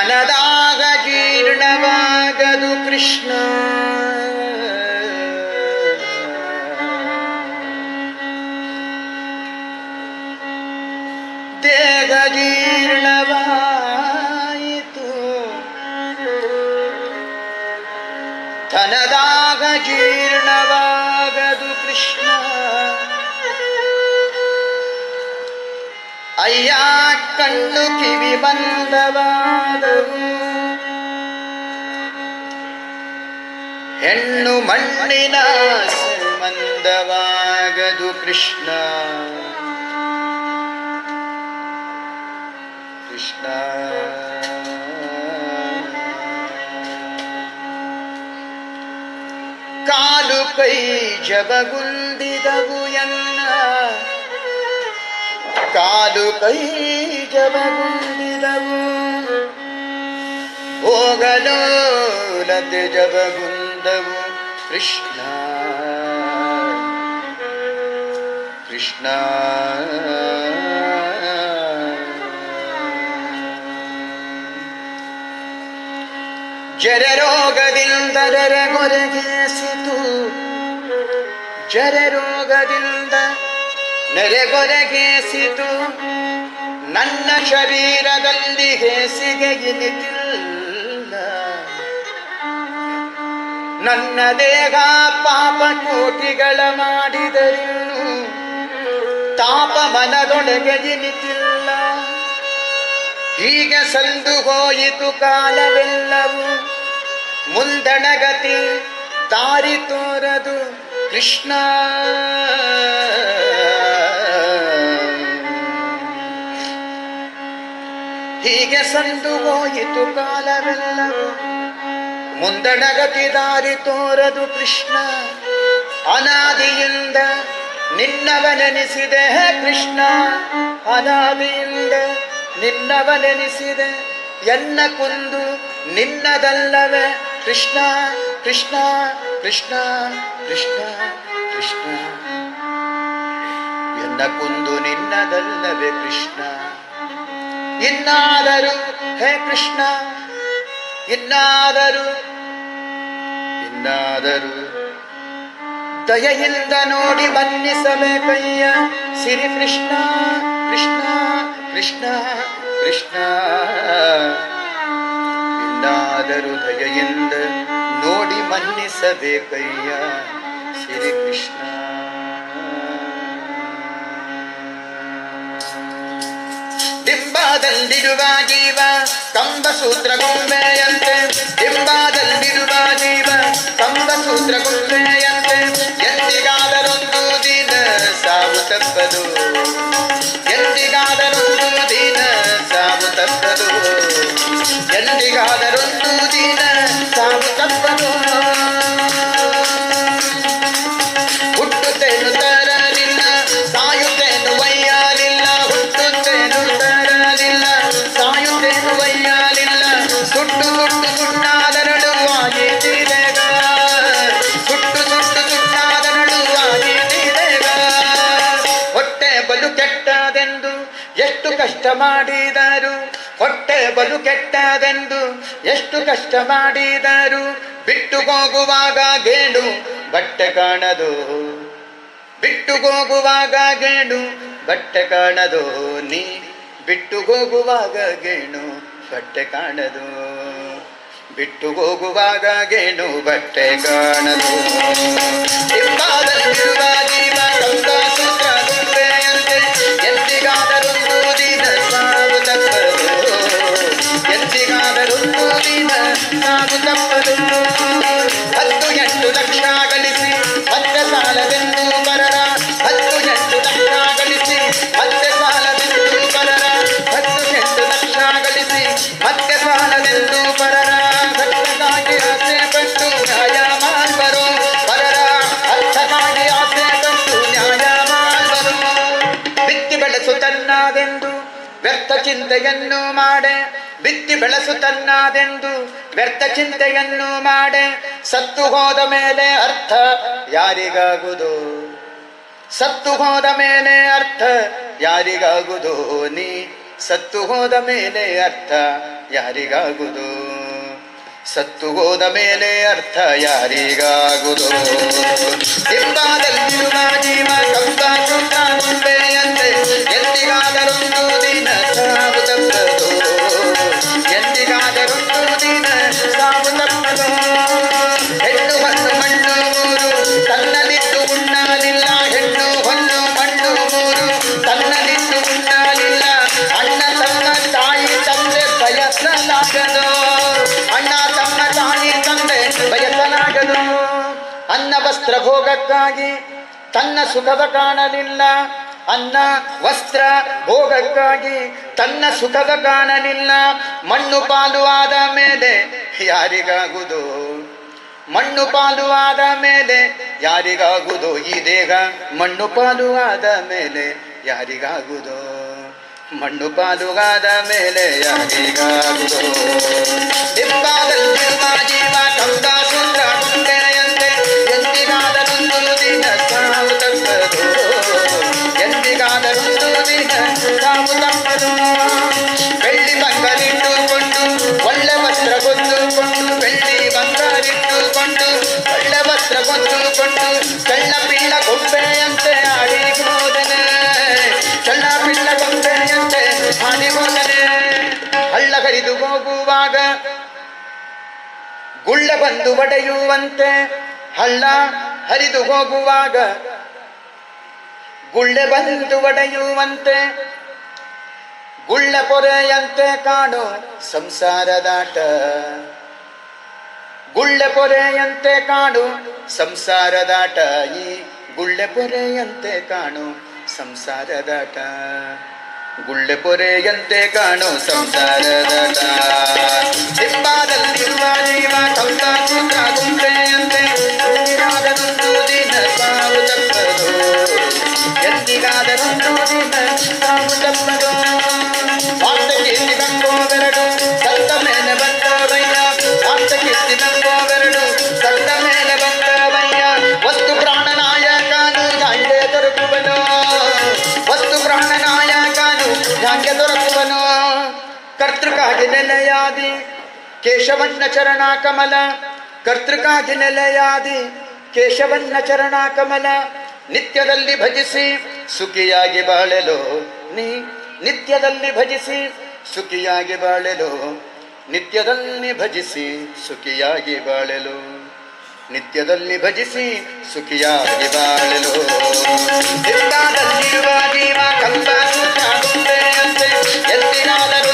ತನದಾಗ ಜೀರ್ಣವಾಗದು ಕೃಷ್ಣ. ದೇಹ ಜೀರ್ಣವಾಯಿತು ತನದಾಗ ಜೀರ್ಣವಾಗದು ಕೃಷ್ಣ. ಅಯ್ಯ ಕಣ್ಣು ಕಿವಿ ಬಂದವಾದವು ಹೆಣ್ಣು ಮಣ್ಣಿನ ಸಂಬಂಧವಾಗದು ಕೃಷ್ಣ. ಕೃಷ್ಣ ಕಾಲು ಕೈ ಜಬಗುಂದಿದವು ಎನ್ನ ಕಾಲು ಕೈ ಜಬಗುಂದಿದವು ಹೋಗಲು ಲತೆ ಜಬಗುಂದವು ಕೃಷ್ಣ. ಕೃಷ್ಣ ಜರರೋಗದಿಂದ ನೆರೆಗೊರಗಿಸಿತು ಜರರೋಗದಿಂದ ನೆರೆಗೊರಗಿಸಿತು ನನ್ನ ಶರೀರದಲ್ಲಿ ಹೇಸಿಗೆಯಿನಿತಿಲ್ಲ. ನನ್ನ ದೇಹ ಪಾಪ ಕೋಟಿಗಳ ಮಾಡಿದರಿನ್ನು ತಾಪ ಮನದೊಳಗೆ ಇನಿತಿಲ್ಲ. ಹೀಗೆ ಸಂದು ಹೋಯಿತು ಕಾಲವೆಲ್ಲವೂ ಮುಂದಣಗತಿ ದಾರಿ ತೋರದು ಕೃಷ್ಣ. ಹೀಗೆ ಸಂದು ಹೋಯಿತು ಕಾಲವೆಲ್ಲವೂ ಮುಂದಣಗತಿ ದಾರಿ ತೋರದು ಕೃಷ್ಣ. ಅನಾದಿಯಿಂದ ನಿನ್ನವನೆನಿಸಿದೆ ಕೃಷ್ಣ. ಅನಾದಿಯಿಂದ ನಿನ್ನವನೆನಿಸಿದೆ ಎನ್ನ ಕುಂದು ನಿನ್ನದಲ್ಲವೇ ಕೃಷ್ಣ. ಕೃಷ್ಣ ಕೃಷ್ಣ ಕೃಷ್ಣ ಕೃಷ್ಣ ಎನ್ನ ಕುಂದು ನಿನ್ನದಲ್ಲವೇ ಕೃಷ್ಣ. ಇನ್ನಾದರೂ ಹೇ ಕೃಷ್ಣ ಇನ್ನಾದರೂ ದಯೆಯಿಂದ ನೋಡಿ ಮನ್ನಿಸಬೇಕಯ್ಯ ಸಿರಿ ಕೃಷ್ಣ. ಕೃಷ್ಣ ಕೃಷ್ಣ ಕೃಷ್ಣ ಇನ್ನಾದರೂ ದಯೆಯಿಂದ ನೋಡಿ ಮನ್ನಿಸಬೇಕಯ್ಯ ಸಿರಿ ಕೃಷ್ಣ. ಡಿಂಬಾದಲ್ಲಿರುವ ಜೀವ ಕಂಬಸೂತ್ರ ಗೊಂಬೆಯಂತೆ ಡಿಂಬಾದಲ್ಲಿರುವ ಜೀವ ಕಂಬಸೂತ್ರ ಗೊಂಬೆಯಂತೆ ಎಂದಿಗಾದರೊಂದು ದಿನ ಸಾವು ತಪ್ಪದು. ಎಂದಿಗಾದರೊಂದು ದಿನ ಸಾವು ತಪ್ಪದು. ಎಂದಿಗಾದರೊಂದು ದಿನ ಸಾವು ತಪ್ಪದು. ಹುಟ್ಟುತ್ತೇನು ತರಲಿಲ್ಲ ಸಾಯುತ್ತೇನು ಒಯ್ಯಲಿಲ್ಲ. ಹುಟ್ಟುತ್ತೇನು ತರಲಿಲ್ಲ ಸಾಯುತ್ತೇನು ಒಯ್ಯಲಿಲ್ಲ. ಸುಟ್ಟು ಸುಟ್ಟು ಸುಣ್ಣಾದರಳು ಆಗಿದ್ದೀರೇಗ. ಸುಟ್ಟು ಸುಟ್ಟು ಸುಣ್ಣಾದರಳು ಆಗಿದ್ದೀರೇಗ. ಹೊಟ್ಟೆ ಬಲು ಕೆಟ್ಟದೆಂದು ಎಷ್ಟು ಕಷ್ಟ ಮಾಡಿದರು. ಹೊಟ್ಟೆ ಬಲು ಕೆಟ್ಟದೆಂದು ಎಷ್ಟು ಕಷ್ಟ ಮಾಡಿದರು. ಬಿಟ್ಟು ಹೋಗುವಾಗ ಗೇಣು ಬಟ್ಟೆ ಕಾಣದು. ಬಿಟ್ಟು ಹೋಗುವಾಗ ಗೇಣು ಬಟ್ಟೆ ಕಾಣದು. ನೀ ಬಿಟ್ಟು ಹೋಗುವಾಗ ಗೇಣು ಬಟ್ಟೆ ಕಾಣದು. ಬಿಟ್ಟು ಹೋಗುವಾಗ ಗೇಣು ಬಟ್ಟೆ ಕಾಣದು. ಇಂಬಾದಲ್ಲಿರುವ ಜೀವ ಕಂಬಸೂತ್ರ ಗೊಂಬೆಯಂತೆ ಎಂದಿಗಾದರೊಂದು ದಿನ ಸಾವು ತಪ್ಪದು. ಎಂದಿಗಾದರೊಂದು ದಿನ ಸಾವು ತಪ್ಪದು. 10-8 ಲಕ್ಷ ಗಳಿಸಿ ಮತ್ತೆ ಸಾಲವೆಂದು ಬರರ. 10-8 ಲಕ್ಷ ಗಳಿಸಿ ಮತ್ತೆ ಸಾಲವೆಂದು ಬರರ. 10-8 ಲಕ್ಷ ಗಳಿಸಿ ಮತ್ತೆ ಸಾಲವೆಂದು ಬರರ. ಅರ್ಥಕ್ಕಾಗಿ ಆಸೆ ಪಟ್ಟು ನ್ಯಾಯ ಮಾಡ್ಬರೋ ಬರರ. ಅರ್ಥಕ್ಕಾಗಿ ಆಸೆ ಪಟ್ಟು ನ್ಯಾಯ ಮಾಡ್ಬರೋ. ಬಿತ್ತಿ ಬೆಳೆಸು ತನ್ನದೆಂದು ವ್ಯರ್ಥ ಚಿಂತೆಯನ್ನು ಮಾಡೆ. ಬಿತ್ತಿ ಬೆಳೆಸು ತನ್ನದೆಂದು ವ್ಯರ್ಥ ಚಿಂತೆಯನ್ನು ಮಾಡೆ. ಸತ್ತು ಹೋದ ಮೇಲೆ ಅರ್ಥ ಯಾರಿಗಾಗುವುದು. ಸತ್ತು ಹೋದ ಮೇಲೆ ಅರ್ಥ ಯಾರಿಗಾಗುವುದು. ನೀ ಸತ್ತು ಹೋದ ಮೇಲೆ ಅರ್ಥ ಯಾರಿಗಾಗುವುದು? ಸತ್ತು ಹೋದ ಮೇಲೆ ಅರ್ಥ ಯಾರಿಗಾಗುವುದು? ಹಿಂಬಾದಲ್ಲಿರುವ ಜೀವ ಕಂಬ ಶುದ್ಧ ಗುಂಬೆಯಂತೆ ಎಂದಿಗಾದರೊಂದು ದಿನ ಸಾವು ತಪ್ಪದು, ಎಂದಿಗಾದರೊಂದು ದಿನ ಸಾವು ತಪ್ಪದು. ಹೆಣ್ಣು ಹೊನ್ನು ಮಣ್ಣು ಮೂರು ತನ್ನಲಿದ್ದು ಉಣ್ಣಲಿಲ್ಲ, ಹೆಣ್ಣು ಹೊನ್ನು ಮಣ್ಣು ಮೂರು ತನ್ನಲಿದ್ದು ಉಣ್ಣಲಿಲ್ಲ. ಅಣ್ಣ ತಮ್ಮ ತಾಯಿ ತಂದೆ ಬಯಸಲಾಗದು, ಅಣ್ಣ ತಮ್ಮ ತಾಯಿ ತಂದೆ ಬಯಸಲಾಗದು. ಅನ್ನ ವಸ್ತ್ರ ಭೋಗಕ್ಕಾಗಿ ತನ್ನ ಸುಖವ ಕಾಣಲಿಲ್ಲ, ಅನ್ನ ವಸ್ತ್ರ ಭೋಗಕ್ಕಾಗಿ ತನ್ನ ಸುಖವ ಕಾಣಲಿಲ್ಲ. ಮಣ್ಣು ಪಾಲು ಆದ ಮೇಲೆ ಯಾರಿಗಾಗುವುದು? ಮಣ್ಣು ಪಾಲು ಆದ ಮೇಲೆ ಯಾರಿಗಾಗುವುದು? ಈ ದೇಹ ಮಣ್ಣು ಪಾಲು ಆದ ಮೇಲೆ ಯಾರಿಗಾಗುವುದು? ಮಣ್ಣು ಪಾಲು ಆದ ಮೇಲೆ ಯಾರಿಗಾಗುವುದು? ಹಿಂಬಾದಲ್ಲಿರುವ ಜೀವ ಕಂಬ ಶುದ್ಧ ಗುಂಡೆಯಂತೆ ಎಂದಿಗಾದರೊಂದು ದಿನ ಸಾವು ತಪ್ಪದು, ಎಂದಿಗಾದರೊಂದು ದಿನ ಸಾವು ತಪ್ಪದು. ಬೆಳ್ಳಿ ಬಂಗಾರಿಟ್ಟುಕೊಂಡು ಒಳ್ಳೆ ವಸ್ತ್ರ ಹೊದ್ದುಕೊಂಡು, ಬೆಳ್ಳಿ ಬಂಗಾರಿಟ್ಟುಕೊಂಡು ಒಳ್ಳೆ ವಸ್ತ್ರ ಹೊದ್ದುಕೊಂಡು ಕಳ್ಳ ಪಿಳ್ಳ ಗೊಂಬೆಯಂತೆ ಆಡಿ ಹೋದನೆ, ಕಳ್ಳ ಪಿಳ್ಳ ಗೊಂಬೆಯಂತೆ ಆಡಿ ಹೋದನೆ. ಹಳ್ಳ ಹರಿದು ಹೋಗುವಾಗ ಗುಳ್ಳ ಬಂದು ಒಡೆಯುವಂತೆ, ಹಳ್ಳ ಹರಿದು ಹೋಗುವಾಗ ಗುಳ್ಳೆ ಬಂದು ಒಡೆಯುವಂತೆ, ಗುಳ್ಳ ಪೊರೆಯಂತೆ ಕಾಣು ಸಂಸಾರದಾಟ, ಗುಳ್ಳೆ ಪೊರೆಯಂತೆ ಕಾಣು ಸಂಸಾರದಾಟ. ಈ ಗುಳ್ಳೆ ಪೊರೆಯಂತೆ ಕಾಣು ಸಂಸಾರದಾಟ, ಗುಳ್ಳೆ ಪೊರೆಯಂತೆ ಕಾಣು ಸಂಸಾರದಾಟ. ಹಿಂಬಾದಲ್ಲಿರುವ ಜೀವ ಕಂಬ ಶುದ್ಧ ಗುಂಬೆಯಂತೆ ಎಂದಿಗಾದರೊಂದು ದಿನ ಸಾವು ತಪ್ಪದು, ಎಂದಿಗಾದರೊಂದು ದಿನ ಸಾವು ತಪ್ಪದು. ಆತ ಕೀರ್ತಿ ಬಂಗೋವೆರಡು ಸತ್ತ ಮೇಲೆ ಬಂದವಯ್ಯ, ಆತ ಕೀರ್ತಿ ಬಂಗೋವೆರಡು ಸತ್ತ ಮೇಲೆ ಬಂದವಯ್ಯ. ವಸ್ತು ಪ್ರಾಣನಾಯಕನು ಹಂಗೆ ದೊರಕುವನು, ವಸ್ತು ಪ್ರಾಣನಾಯಕನು ಹಂಗೆ ದೊರಕುವನು. ಕರ್ತೃಕಾಗಿ ನೆಲೆಯಾದಿ ಕೇಶವನ್ನ ಚರಣ ಕಮಲ, ಕರ್ತೃಕಾಗಿ ನೆಲೆಯಾದಿ ಕೇಶವನ್ನ ಚರಣ ಕಮಲ. ನಿತ್ಯದಲ್ಲಿ ಭಜಿಸಿ ಸುಖಿಯಾಗಿ ಬಾಳೆಲು ನೀ, ನಿತ್ಯದಲ್ಲಿ ಭಜಿಸಿ ಸುಖಿಯಾಗಿ ಬಾಳೆಲು, ನಿತ್ಯದಲ್ಲಿ ಭಜಿಸಿ ಸುಖಿಯಾಗಿ ಬಾಳೆಲು, ನಿತ್ಯದಲ್ಲಿ ಭಜಿಸಿ ಸುಖಿಯಾಗಿ ಬಾಳೆಲು. ಹಿಂಬಾದಲ್ಲಿರುವ ಜೀವ ಕಂಬ ಶುದ್ಧ ಗುಂಬೆಯಂತೆ ಎಂದಿಗಾದರೂ